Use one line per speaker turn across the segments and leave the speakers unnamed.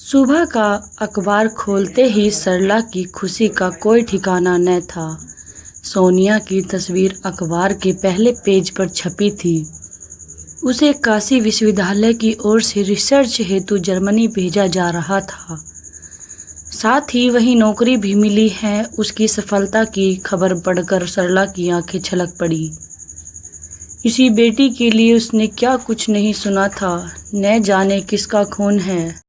सुबह का अखबार खोलते ही सरला की खुशी का कोई ठिकाना न था। सोनिया की तस्वीर अखबार के पहले पेज पर छपी थी। उसे काशी विश्वविद्यालय की ओर से रिसर्च हेतु जर्मनी भेजा जा रहा था। साथ ही वही नौकरी भी मिली है। उसकी सफलता की खबर पढ़कर सरला की आंखें छलक पड़ी। इसी बेटी के लिए उसने क्या कुछ नहीं सुना था। न जाने किसका खून है।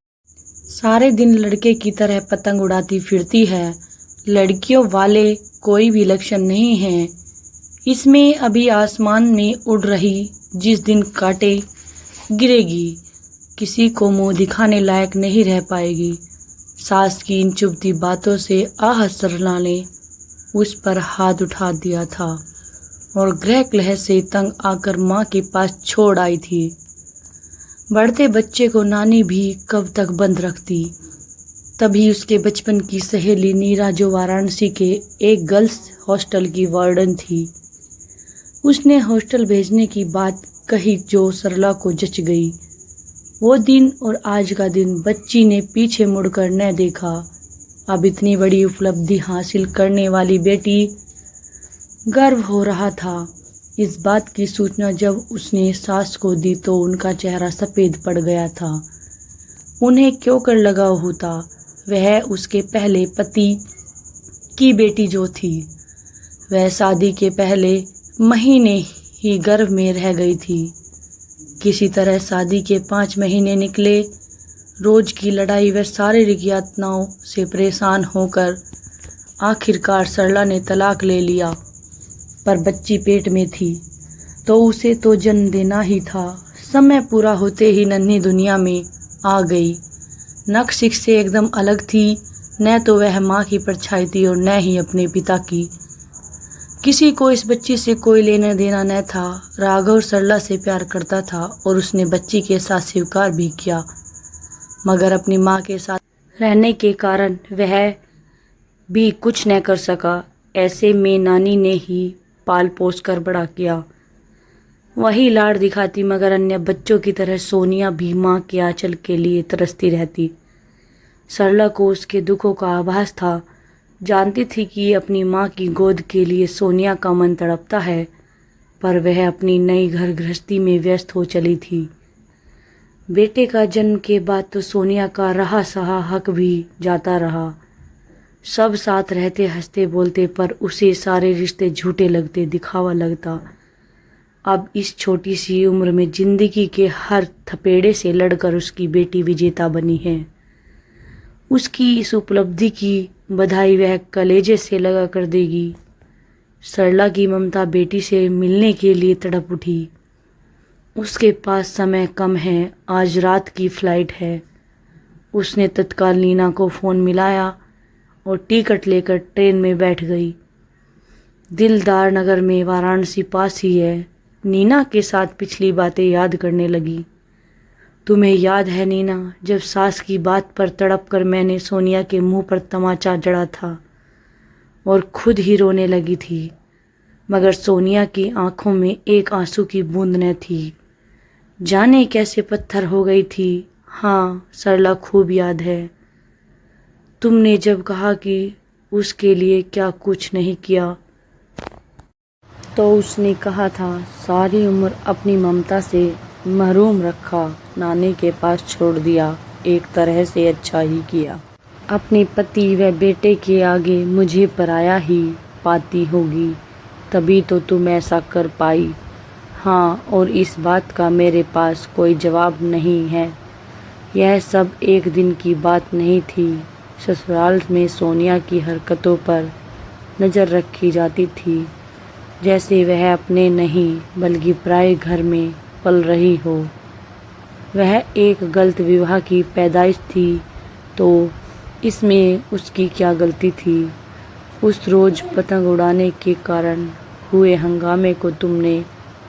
सारे दिन लड़के की तरह पतंग उड़ाती फिरती है। लड़कियों वाले कोई भी लक्षण नहीं है इसमें। अभी आसमान में उड़ रही, जिस दिन काटे गिरेगी किसी को मुंह दिखाने लायक नहीं रह पाएगी। सास की इन चुभती बातों से आह सरला ने उस पर हाथ उठा दिया था और गृह कलह से तंग आकर माँ के पास छोड़ आई थी। बढ़ते बच्चे को नानी भी कब तक बंद रखती। तभी उसके बचपन की सहेली नीरा, जो वाराणसी के एक गर्ल्स हॉस्टल की वार्डन थी, उसने हॉस्टल भेजने की बात कही, जो सरला को जच गई। वो दिन और आज का दिन बच्ची ने पीछे मुड़कर न देखा। अब इतनी बड़ी उपलब्धि हासिल करने वाली बेटी, गर्व हो रहा था। इस बात की सूचना जब उसने सास को दी तो उनका चेहरा सफ़ेद पड़ गया था। उन्हें क्यों कर लगाव होता। वह उसके पहले पति की बेटी जो थी, वह शादी के पहले महीने ही गर्भ में रह गई थी। किसी तरह शादी के 5 महीने निकले। रोज की लड़ाई व शारीरिक यातनाओं से परेशान होकर आखिरकार सरला ने तलाक ले लिया। पर बच्ची पेट में थी तो उसे तो जन्म देना ही था। समय पूरा होते ही नन्ही दुनिया में आ गई। नक्शिक से एकदम अलग थी। न तो वह माँ की परछाई थी और न ही अपने पिता की। किसी को इस बच्ची से कोई लेना देना न था। राघव सरला से प्यार करता था और उसने बच्ची के साथ स्वीकार भी किया, मगर अपनी माँ के साथ रहने के कारण वह भी कुछ न कर सका। ऐसे में नानी ने ही पाल पोस कर बड़ा किया। वही लाड़ दिखाती, मगर अन्य बच्चों की तरह सोनिया भी माँ के आंचल के लिए तरसती रहती। सरला को उसके दुखों का आभास था। जानती थी कि अपनी माँ की गोद के लिए सोनिया का मन तड़पता है, पर वह अपनी नई घर गृहस्थी में व्यस्त हो चली थी। बेटे का जन्म के बाद तो सोनिया का रहा सहा हक भी जाता रहा। सब साथ रहते, हंसते बोलते, पर उसे सारे रिश्ते झूठे लगते, दिखावा लगता। अब इस छोटी सी उम्र में जिंदगी के हर थपेड़े से लड़कर उसकी बेटी विजेता बनी है। उसकी इस उपलब्धि की बधाई वह कलेजे से लगा कर देगी। सरला की ममता बेटी से मिलने के लिए तड़प उठी। उसके पास समय कम है, आज रात की फ्लाइट है। उसने तत्काल नीना को फ़ोन मिलाया और टिकट लेकर ट्रेन में बैठ गई। दिलदार नगर में, वाराणसी पास ही है। नीना के साथ पिछली बातें याद करने लगी। तुम्हें याद है नीना, जब सास की बात पर तड़प कर मैंने सोनिया के मुंह पर तमाचा जड़ा था और खुद ही रोने लगी थी, मगर सोनिया की आंखों में एक आंसू की बूंद न थी। जाने कैसे पत्थर हो गई थी। हाँ, सरला खूब याद है। तुमने जब कहा कि उसके लिए क्या कुछ नहीं किया, तो उसने कहा था सारी उम्र अपनी ममता से महरूम रखा, नानी के पास छोड़ दिया। एक तरह से अच्छा ही किया। अपने पति व बेटे के आगे मुझे पराया ही पाती होगी, तभी तो तुम ऐसा कर पाई। हाँ, और इस बात का मेरे पास कोई जवाब नहीं है। यह सब एक दिन की बात नहीं थी। ससुराल में सोनिया की हरकतों पर नज़र रखी जाती थी, जैसे वह अपने नहीं बल्कि पराए घर में पल रही हो। वह एक गलत विवाह की पैदाइश थी, तो इसमें उसकी क्या गलती थी। उस रोज़ पतंग उड़ाने के कारण हुए हंगामे को तुमने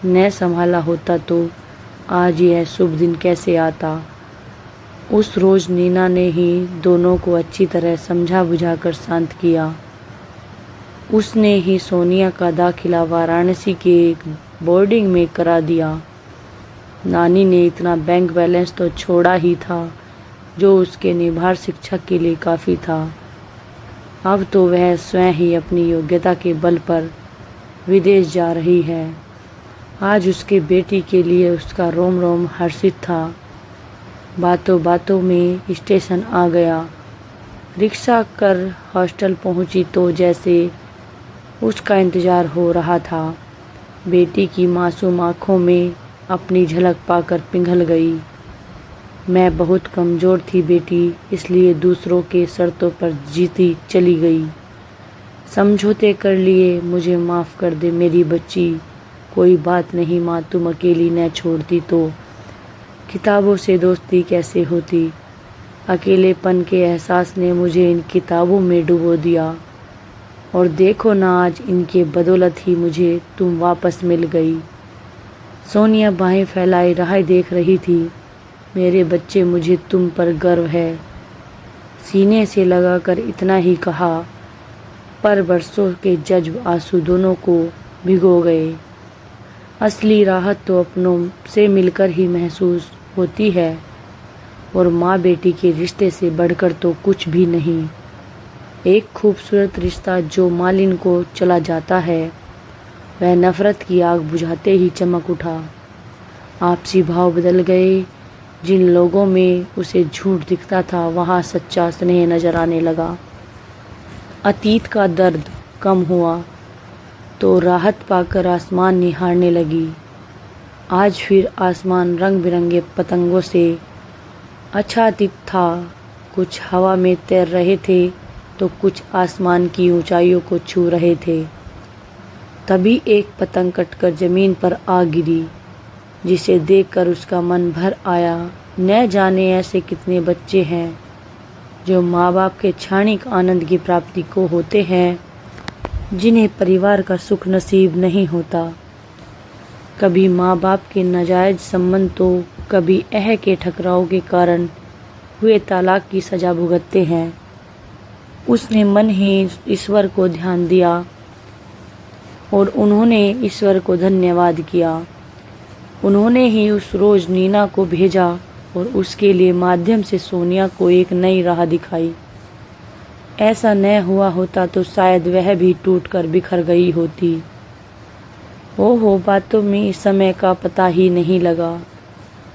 न संभाला होता तो आज यह शुभ दिन कैसे आता। उस रोज़ नीना ने ही दोनों को अच्छी तरह समझा बुझाकर शांत किया। उसने ही सोनिया का दाखिला वाराणसी के एक बोर्डिंग में करा दिया। नानी ने इतना बैंक बैलेंस तो छोड़ा ही था जो उसके निर्बाध शिक्षा के लिए काफ़ी था। अब तो वह स्वयं ही अपनी योग्यता के बल पर विदेश जा रही है। आज उसके बेटी के लिए उसका रोम रोम हर्षित था। बातों बातों में स्टेशन आ गया। रिक्शा कर हॉस्टल पहुंची तो जैसे उसका इंतज़ार हो रहा था। बेटी की मासूम आँखों में अपनी झलक पाकर पिघल गई। मैं बहुत कमज़ोर थी बेटी, इसलिए दूसरों के शर्तों पर जीती चली गई। समझौते कर लिए, मुझे माफ़ कर दे मेरी बच्ची। कोई बात नहीं माँ, तुम अकेली न छोड़ती तो किताबों से दोस्ती कैसे होती। अकेलेपन के एहसास ने मुझे इन किताबों में डुबो दिया, और देखो ना आज इनके बदौलत ही मुझे तुम वापस मिल गई। सोनिया बाहें फैलाए राह देख रही थी। मेरे बच्चे, मुझे तुम पर गर्व है। सीने से लगाकर इतना ही कहा, पर बरसों के जज्ब आंसू दोनों को भिगो गए। असली राहत तो अपनों से मिलकर ही महसूस होती है, और माँ बेटी के रिश्ते से बढ़कर तो कुछ भी नहीं। एक खूबसूरत रिश्ता जो मालिन को चला जाता है, वह नफ़रत की आग बुझाते ही चमक उठा। आपसी भाव बदल गए। जिन लोगों में उसे झूठ दिखता था, वहाँ सच्चा स्नेह नजर आने लगा। अतीत का दर्द कम हुआ तो राहत पाकर आसमान निहारने लगी। आज फिर आसमान रंग बिरंगे पतंगों से आच्छादित था। कुछ हवा में तैर रहे थे तो कुछ आसमान की ऊंचाइयों को छू रहे थे। तभी एक पतंग कटकर जमीन पर आ गिरी, जिसे देखकर उसका मन भर आया। न जाने ऐसे कितने बच्चे हैं जो माँ बाप के क्षणिक आनंद की प्राप्ति को होते हैं, जिन्हें परिवार का सुख नसीब नहीं होता। कभी माँ बाप के नाजायज संबंध तो कभी के ठकराव के कारण हुए तलाक की सजा भुगतते हैं। उसने मन ही ईश्वर को ध्यान दिया और उन्होंने ईश्वर को धन्यवाद किया। उन्होंने ही उस रोज़ नीना को भेजा और उसके लिए माध्यम से सोनिया को एक नई राह दिखाई। ऐसा न हुआ होता तो शायद वह भी टूटकर बिखर गई होती। ओहो, बातों में इस समय का पता ही नहीं लगा।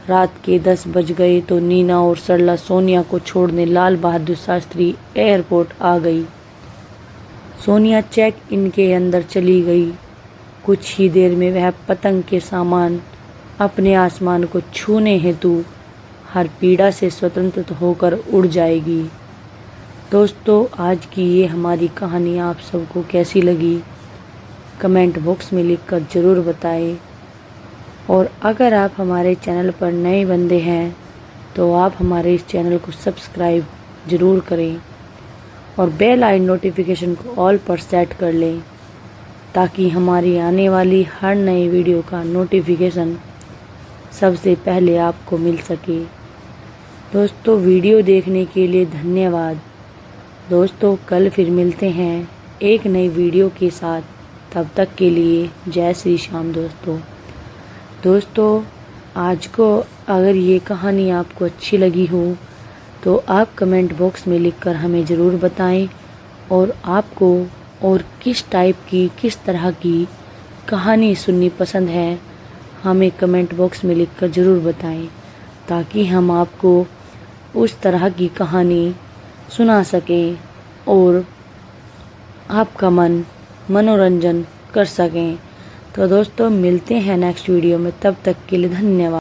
रात के 10 बज गए तो नीना और सरला सोनिया को छोड़ने लाल बहादुर शास्त्री एयरपोर्ट आ गई। सोनिया चेक इन के अंदर चली गई। कुछ ही देर में वह पतंग के सामान अपने आसमान को छूने हेतु हर पीड़ा से स्वतंत्र होकर उड़ जाएगी। दोस्तों, आज की ये हमारी कहानी आप सबको कैसी लगी, कमेंट बॉक्स में लिखकर ज़रूर बताएं। और अगर आप हमारे चैनल पर नए बंदे हैं तो आप हमारे इस चैनल को सब्सक्राइब ज़रूर करें और बेल आइकन नोटिफिकेशन को ऑल पर सेट कर लें, ताकि हमारी आने वाली हर नई वीडियो का नोटिफिकेशन सबसे पहले आपको मिल सके। दोस्तों, वीडियो देखने के लिए धन्यवाद। दोस्तों, कल फिर मिलते हैं एक नई वीडियो के साथ। तब तक के लिए जय श्री श्याम। दोस्तों, आज को अगर ये कहानी आपको अच्छी लगी हो तो आप कमेंट बॉक्स में लिखकर हमें ज़रूर बताएं, और आपको और किस टाइप की, किस तरह की कहानी सुननी पसंद है, हमें कमेंट बॉक्स में लिखकर ज़रूर बताएं, ताकि हम आपको उस तरह की कहानी सुना सकें और आपका मनोरंजन कर सकें। तो दोस्तों, मिलते हैं नेक्स्ट वीडियो में। तब तक के लिए धन्यवाद।